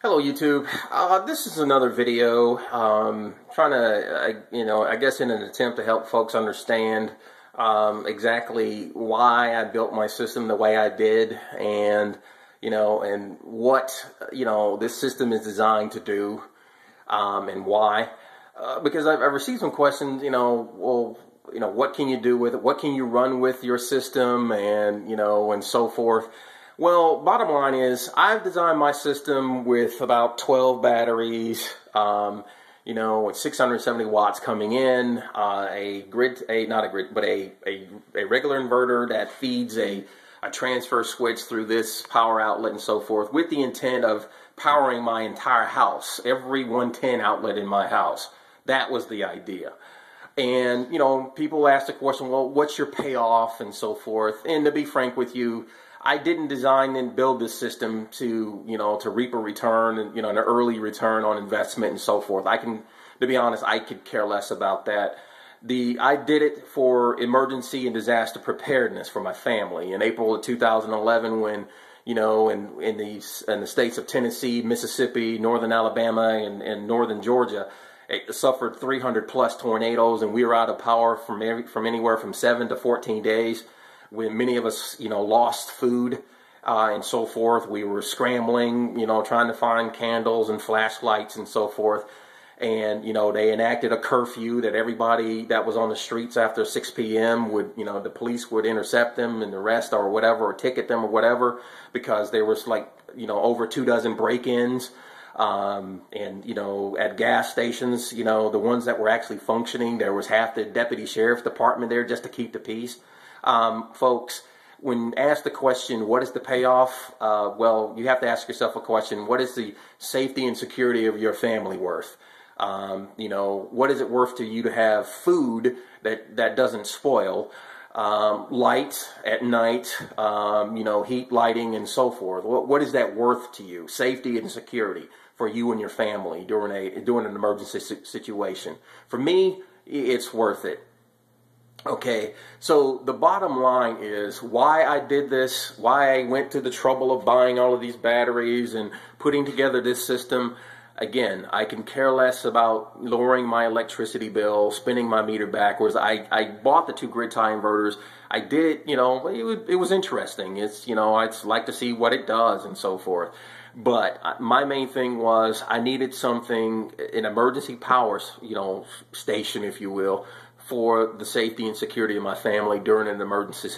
Hello YouTube. This is another video trying to, I guess in an attempt to help folks understand exactly why I built my system the way I did, and and what this system is designed to do, and why. Because I've received some questions, what can you do with it? What can you run with your system, and and so forth. Well, bottom line is I've designed my system with about 12 batteries, with 670 watts coming in, a regular inverter that feeds a transfer switch through this power outlet and so forth, with the intent of powering my entire house, every 110 outlet in my house. That was the idea. And, people ask the question, well, what's your payoff and so forth? And to be frank with you, I didn't design and build this system to reap a return, and, an early return on investment and so forth. To be honest, I could care less about that. I did it for emergency and disaster preparedness for my family. In April of 2011, when, in the states of Tennessee, Mississippi, northern Alabama, and northern Georgia, it suffered 300 plus tornadoes, and we were out of power from anywhere from 7 to 14 days. When many of us, lost food and so forth. We were scrambling, trying to find candles and flashlights and so forth. And, they enacted a curfew that everybody that was on the streets after 6 p.m. would, the police would intercept them and arrest or whatever, or ticket them or whatever, because there was over 24 break-ins. At gas stations, the ones that were actually functioning, there was half the deputy sheriff's department there just to keep the peace. Folks, when asked the question, what is the payoff? Well, you have to ask yourself a question. What is the safety and security of your family worth? What is it worth to you to have food that doesn't spoil, light at night, heat, lighting, and so forth? What is that worth to you? Safety and security for you and your family during an emergency situation. For me, it's worth it. Okay, so the bottom line is why I did this, why I went to the trouble of buying all of these batteries and putting together this system. Again, I can care less about lowering my electricity bill, spinning my meter backwards. I bought the two grid tie inverters. I did it, it was interesting. It's, I'd like to see what it does and so forth. But my main thing was I needed something, an emergency power, station, if you will, for the safety and security of my family during an emergency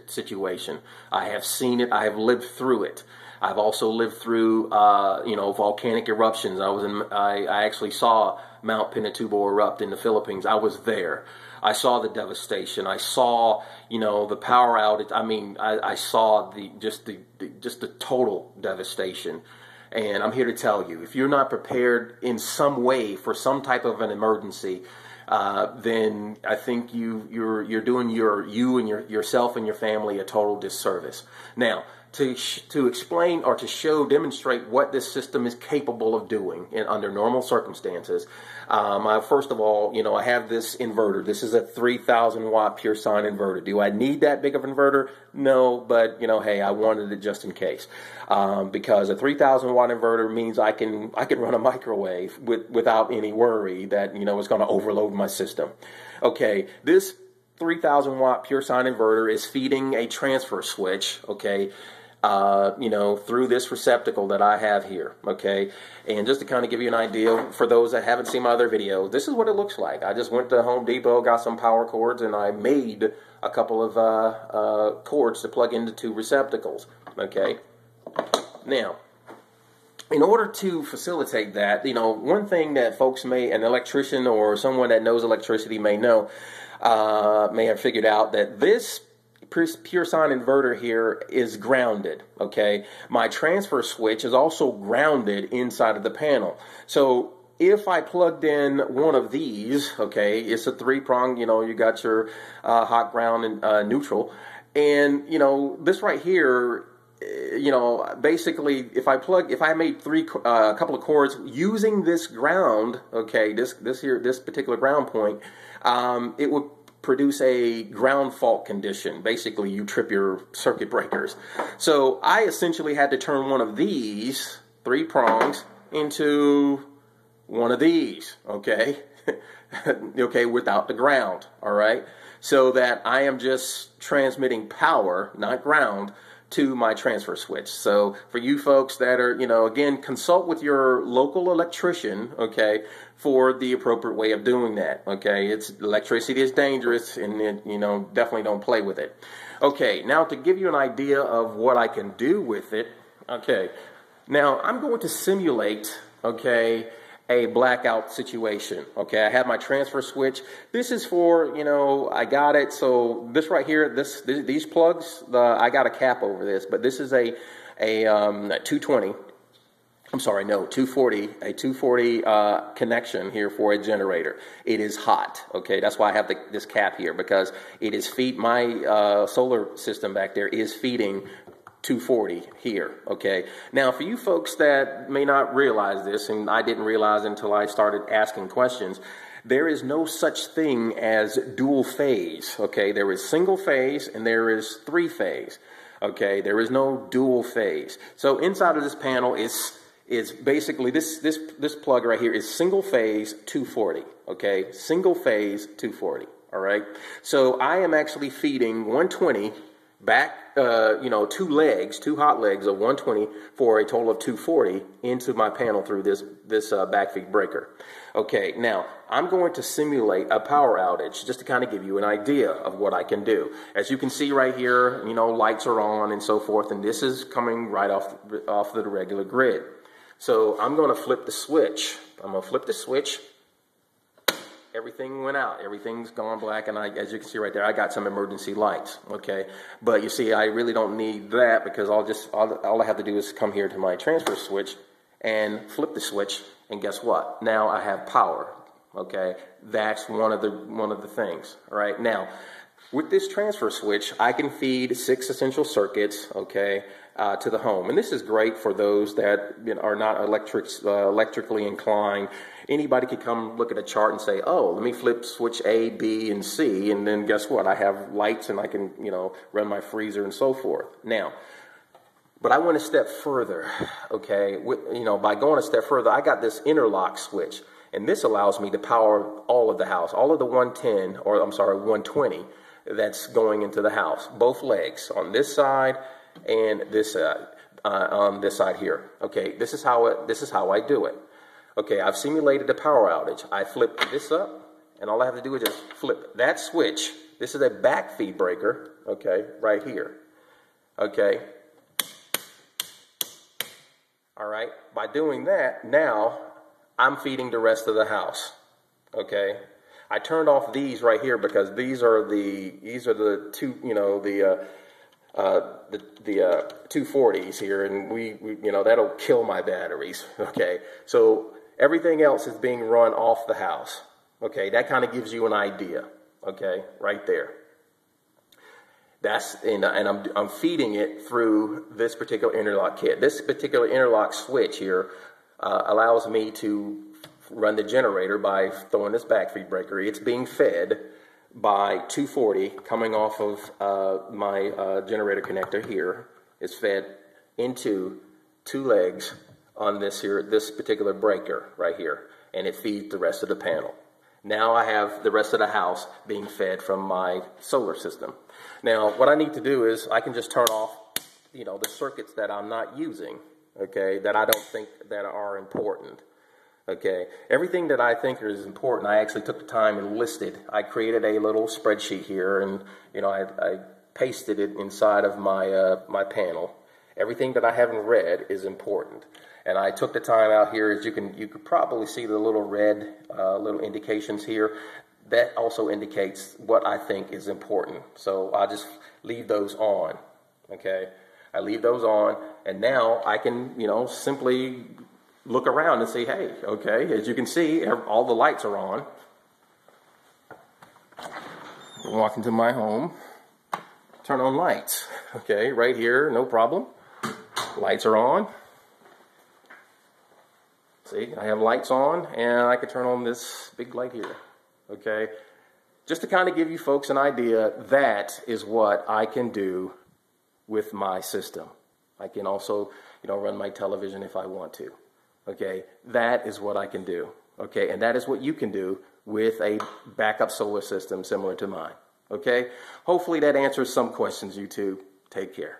situation. I have seen it. I have lived through it. I've also lived through, volcanic eruptions. I actually saw Mount Pinatubo erupt in the Philippines. I was there. I saw the devastation. I saw, the power outage. I mean, I saw the total devastation. And I'm here to tell you, if you're not prepared in some way for some type of an emergency, then I think you're doing yourself and your family a total disservice. Now, to explain or to demonstrate what this system is capable of doing under normal circumstances, first of all, I have this inverter. This is a 3,000 watt pure sine inverter. Do I need that big of an inverter? No, but hey, I wanted it just in case, because a 3,000 watt inverter means I can run a microwave without any worry that it's going to overload my system. Okay, this 3,000 watt pure sine inverter is feeding a transfer switch, okay, through this receptacle that I have here, okay? And just to kind of give you an idea, for those that haven't seen my other videos, this is what it looks like. I just went to Home Depot, got some power cords, and I made a couple of cords to plug into two receptacles, okay? Now, in order to facilitate that, one thing that folks an electrician or someone that knows electricity may know, may have figured out that this pure sine inverter here is grounded, okay? My transfer switch is also grounded inside of the panel. So if I plugged in one of these, okay, it's a 3-prong, you got your hot, ground, and neutral. And, this right here, basically, if I made a couple of cords using this ground, okay, this particular ground point, it would produce a ground fault condition. Basically, you trip your circuit breakers. So I essentially had to turn one of these 3 prongs into one of these, okay? Okay, without the ground, all right? So that I am just transmitting power, not ground, to my transfer switch. So for you folks that are, again, consult with your local electrician, okay, for the appropriate way of doing that, okay? Electricity is dangerous, and definitely don't play with it. Okay, now to give you an idea of what I can do with it, okay, now I'm going to simulate, okay, a blackout situation. Okay, I have my transfer switch. This is for, I got it. So this right here, these plugs, I got a cap over this, but this is a 220. I'm sorry, no, 240, a 240 connection here for a generator. It is hot, okay? That's why I have this cap here, because it is my solar system back there is feeding 240 here, okay? Now, for you folks that may not realize this, and I didn't realize until I started asking questions, there is no such thing as dual phase, okay? There is single phase and there is 3 phase, okay? There is no dual phase. So inside of this panel is basically this plug right here is single phase 240, okay? Single phase 240, all right? So I am actually feeding 120 back, 2 hot legs of 120 for a total of 240 into my panel through this backfeed breaker. Okay, now I'm going to simulate a power outage just to kind of give you an idea of what I can do. As you can see right here, lights are on and so forth, and this is coming right off the regular grid. So I'm going to flip the switch. Everything went out. Everything's gone black, and as you can see right there, I got some emergency lights, okay? But you see, I really don't need that, because all I have to do is come here to my transfer switch and flip the switch, and guess what? Now I have power, okay? That's one of the things, all right? Now, with this transfer switch, I can feed 6 essential circuits, okay, to the home. And this is great for those that are not electrically inclined. Anybody could come look at a chart and say, oh, let me flip switch A, B, and C, and then guess what? I have lights, and I can, run my freezer and so forth. Now, but I went a step further, okay? By going a step further, I got this interlock switch, and this allows me to power all of the house, all of the 120 that's going into the house, both legs on this side and this on this side here. Okay, this is how I do it. Okay, I've simulated a power outage. I flip this up, and all I have to do is just flip that switch. This is a backfeed breaker, okay, right here. Okay. All right. By doing that, now I'm feeding the rest of the house. Okay. I turned off these right here because these are the two, the 240s here, and we that'll kill my batteries. Okay, so everything else is being run off the house. Okay, that kind of gives you an idea. Okay, right there. And I'm feeding it through this particular interlock kit. This particular interlock switch here allows me to run the generator by throwing this backfeed breaker. It's being fed by 240 coming off of my generator connector here. It's fed into 2 legs on this particular breaker right here, and it feeds the rest of the panel. Now I have the rest of the house being fed from my solar system. Now what I need to do is I can just turn off the circuits that I'm not using, okay, that I don't think that are important. Okay, everything that I think is important, I actually took the time and listed. I created a little spreadsheet here, and I pasted it inside of my panel. Everything that I haven't read is important, and I took the time out here. As you could probably see the little red little indications here. That also indicates what I think is important. So I'll just leave those on. Okay, I leave those on, and now I can simply look around and say, hey, okay, as you can see, all the lights are on. Walk into my home, turn on lights. Okay, right here, no problem. Lights are on. See, I have lights on, and I can turn on this big light here. Okay, just to kind of give you folks an idea, that is what I can do with my system. I can also, run my television if I want to. Okay, that is what I can do. Okay, and that is what you can do with a backup solar system similar to mine. Okay, hopefully that answers some questions, YouTube. Take care.